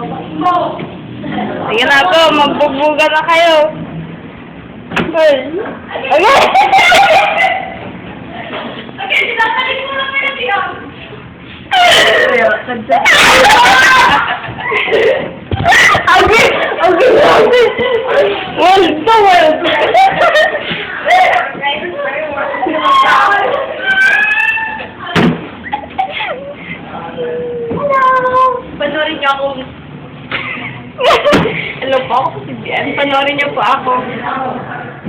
Sige na ako, magbubuga na kayo. Ay. Okay. Okay, sinasalik mo lang kayo siya. Okay. Well, so well. Panorin niyo ako. Hello po, ako si Bian. Panoorin niyo po ako.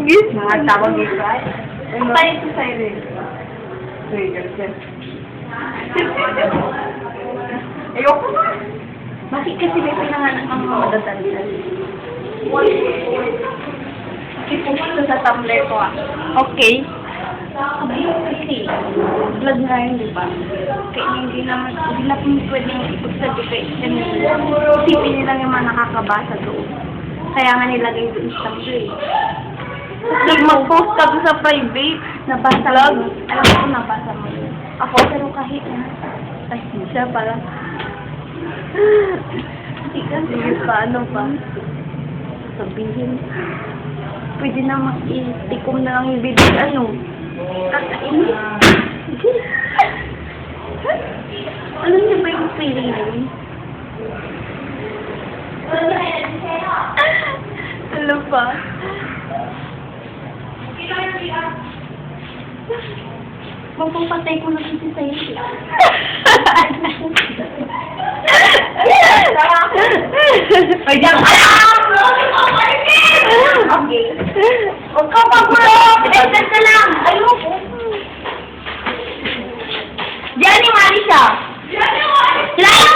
Yes. Tawag dito ay. Tayo sa siren. Ayoko na. Bakit kasi may pinanganak ang mga madadalian? Kasi pumunta sa Tumblr ko ah. Okay. Kasi, vlog nga yun, di ba? Kaya hindi na pwedeng ipagsabi kay kanila. Isipin nila yung mga nakakabasa doon. Kaya nga nilagay doon sa Tumblr eh. Mag-post ka doon sa private. Nabasa Vlog? mo. Alam ko, nabasa mo yun. Ako, pero kahit na. Ay, siya pala. Hindi ka. Sige pa, ano pa? Sabihin. Pwede na mag-itikom na lang yung bibig. Ano? Kakain. Alam niyo ba yung feeling yun? Ano pa? Magpapatay ko na kasi sa'yo. Ay, diyan ka! Okay. Huwag ka magulo! Pinagdan ka lang! Ayoko! Diyan ni Marisa! Diyan ni Marisa!